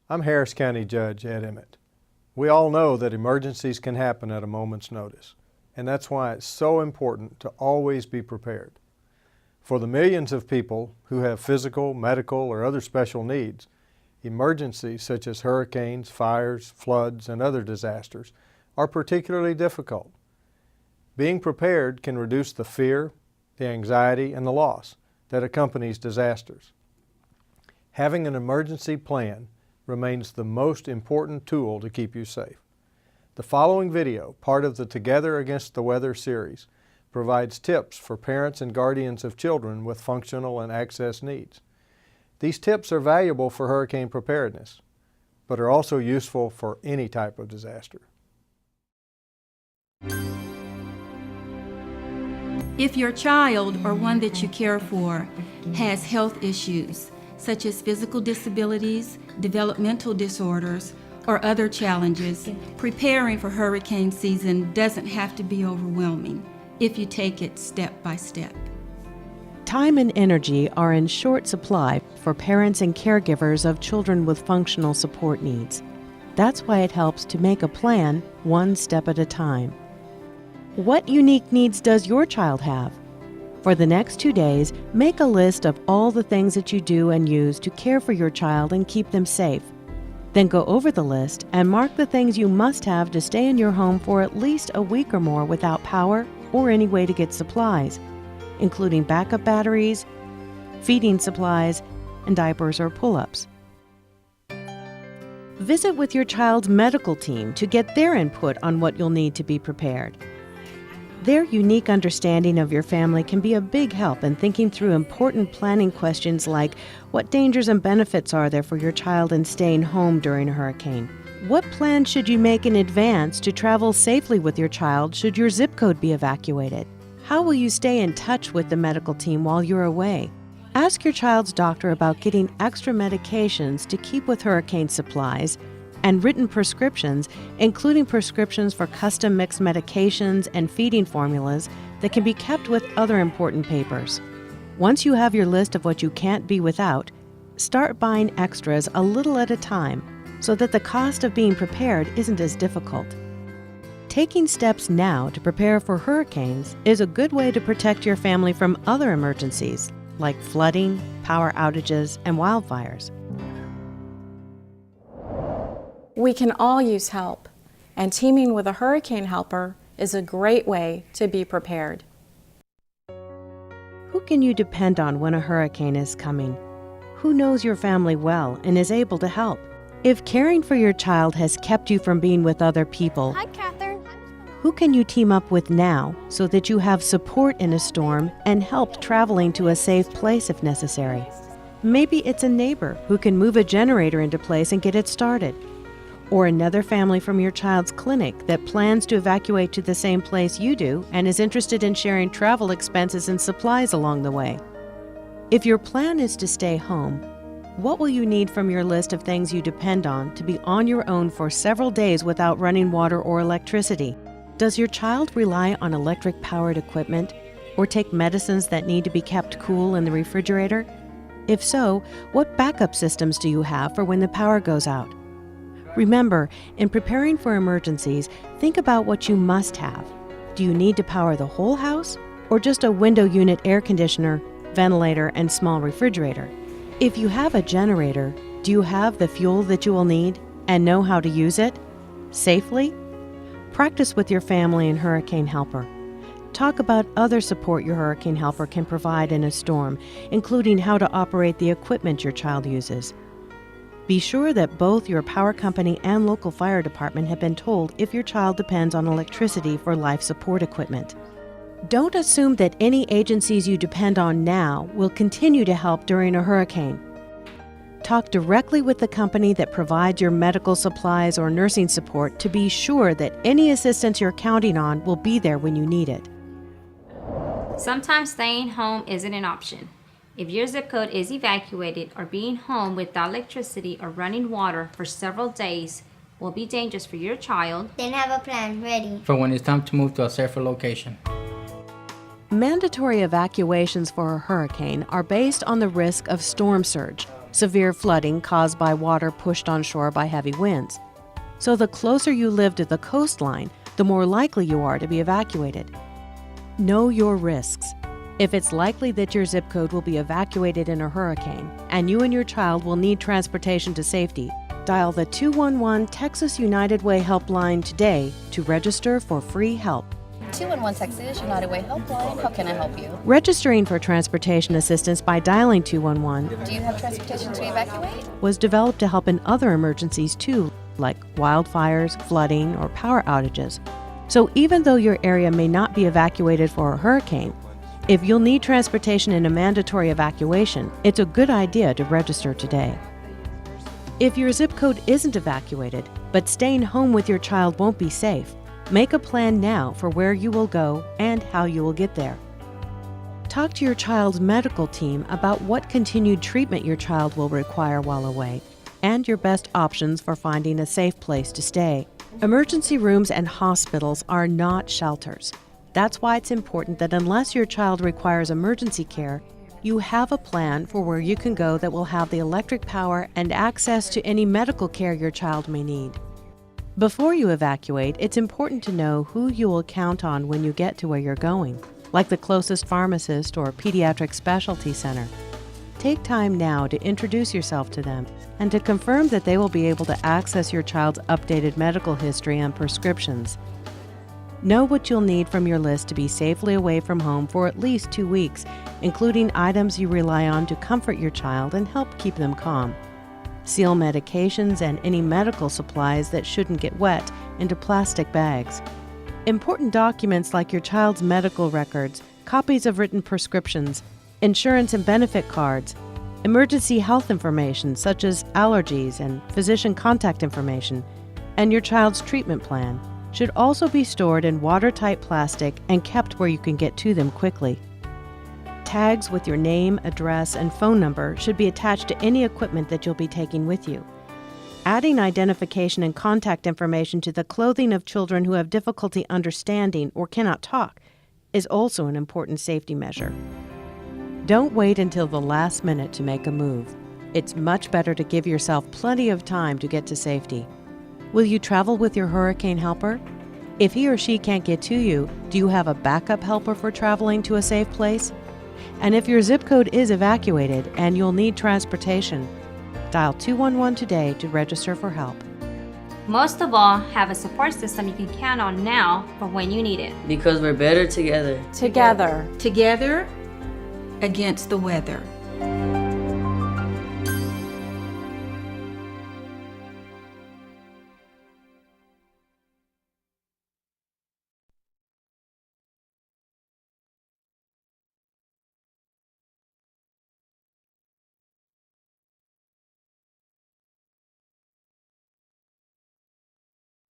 I'm Harris County Judge Ed Emmett. We all know that emergencies can happen at a moment's notice, and that's why it's so important to always be prepared. For the millions of people who have physical, medical, or other special needs, emergencies such as hurricanes, fires, floods, and other disasters are particularly difficult. Being prepared can reduce the fear, the anxiety, and the loss that accompanies disasters. Having an emergency plan remains the most important tool to keep you safe. The following video, part of the Together Against the Weather series, provides tips for parents and guardians of children with functional and access needs. These tips are valuable for hurricane preparedness, but are also useful for any type of disaster. If your child or one that you care for has health issues, such as physical disabilities, developmental disorders, or other challenges, preparing for hurricane season doesn't have to be overwhelming if you take it step by step. Time and energy are in short supply for parents and caregivers of children with functional support needs. That's why it helps to make a plan one step at a time. What unique needs does your child have? For the next 2 days, make a list of all the things that you do and use to care for your child and keep them safe. Then go over the list and mark the things you must have to stay in your home for at least a week or more without power or any way to get supplies, including backup batteries, feeding supplies, and diapers or pull-ups. Visit with your child's medical team to get their input on what you'll need to be prepared. Their unique understanding of your family can be a big help in thinking through important planning questions like what dangers and benefits are there for your child in staying home during a hurricane? What plans should you make in advance to travel safely with your child should your zip code be evacuated? How will you stay in touch with the medical team while you're away? Ask your child's doctor about getting extra medications to keep with hurricane supplies and written prescriptions, including prescriptions for custom mixed medications and feeding formulas that can be kept with other important papers. Once you have your list of what you can't be without, start buying extras a little at a time so that the cost of being prepared isn't as difficult. Taking steps now to prepare for hurricanes is a good way to protect your family from other emergencies like flooding, power outages, and wildfires. We can all use help, and teaming with a hurricane helper is a great way to be prepared. Who can you depend on when a hurricane is coming? Who knows your family well and is able to help? If caring for your child has kept you from being with other people, Hi, Catherine. who can you team up with now so that you have support in a storm and help traveling to a safe place if necessary? Maybe it's a neighbor who can move a generator into place and get it started. Or another family from your child's clinic that plans to evacuate to the same place you do and is interested in sharing travel expenses and supplies along the way. If your plan is to stay home, what will you need from your list of things you depend on to be on your own for several days without running water or electricity? Does your child rely on electric-powered equipment or take medicines that need to be kept cool in the refrigerator? If so, what backup systems do you have for when the power goes out? Remember, in preparing for emergencies, think about what you must have. Do you need to power the whole house or just a window unit air conditioner, ventilator, and small refrigerator? If you have a generator, do you have the fuel that you will need and know how to use it safely? Practice with your family and hurricane helper. Talk about other support your hurricane helper can provide in a storm, including how to operate the equipment your child uses. Be sure that both your power company and local fire department have been told if your child depends on electricity for life support equipment. Don't assume that any agencies you depend on now will continue to help during a hurricane. Talk directly with the company that provides your medical supplies or nursing support to be sure that any assistance you're counting on will be there when you need it. Sometimes staying home isn't an option. If your zip code is evacuated or being home without electricity or running water for several days will be dangerous for your child, then have a plan ready for when it's time to move to a safer location. Mandatory evacuations for a hurricane are based on the risk of storm surge, severe flooding caused by water pushed on shore by heavy winds. So the closer you live to the coastline, the more likely you are to be evacuated. Know your risks. If it's likely that your zip code will be evacuated in a hurricane and you and your child will need transportation to safety, dial the 211 Texas United Way helpline today to register for free help. 211 Texas United Way helpline. How can I help you? Registering for transportation assistance by dialing 211 Do you have transportation to evacuate? was developed to help in other emergencies too, like wildfires, flooding, or power outages. So even though your area may not be evacuated for a hurricane, if you'll need transportation in a mandatory evacuation, it's a good idea to register today. If your zip code isn't evacuated, but staying home with your child won't be safe, make a plan now for where you will go and how you will get there. Talk to your child's medical team about what continued treatment your child will require while away and your best options for finding a safe place to stay. Emergency rooms and hospitals are not shelters. That's why it's important that unless your child requires emergency care, you have a plan for where you can go that will have the electric power and access to any medical care your child may need. Before you evacuate, it's important to know who you will count on when you get to where you're going, like the closest pharmacist or pediatric specialty center. Take time now to introduce yourself to them and to confirm that they will be able to access your child's updated medical history and prescriptions. Know what you'll need from your list to be safely away from home for at least 2 weeks, including items you rely on to comfort your child and help keep them calm. Seal medications and any medical supplies that shouldn't get wet into plastic bags. Important documents like your child's medical records, copies of written prescriptions, insurance and benefit cards, emergency health information such as allergies and physician contact information, and your child's treatment plan should also be stored in watertight plastic and kept where you can get to them quickly. Tags with your name, address, and phone number should be attached to any equipment that you'll be taking with you. Adding identification and contact information to the clothing of children who have difficulty understanding or cannot talk is also an important safety measure. Don't wait until the last minute to make a move. It's much better to give yourself plenty of time to get to safety. Will you travel with your hurricane helper? If he or she can't get to you, do you have a backup helper for traveling to a safe place? And if your zip code is evacuated and you'll need transportation, dial 211 today to register for help. Most of all, have a support system you can count on now for when you need it. Because we're better together. Together. Together against the weather.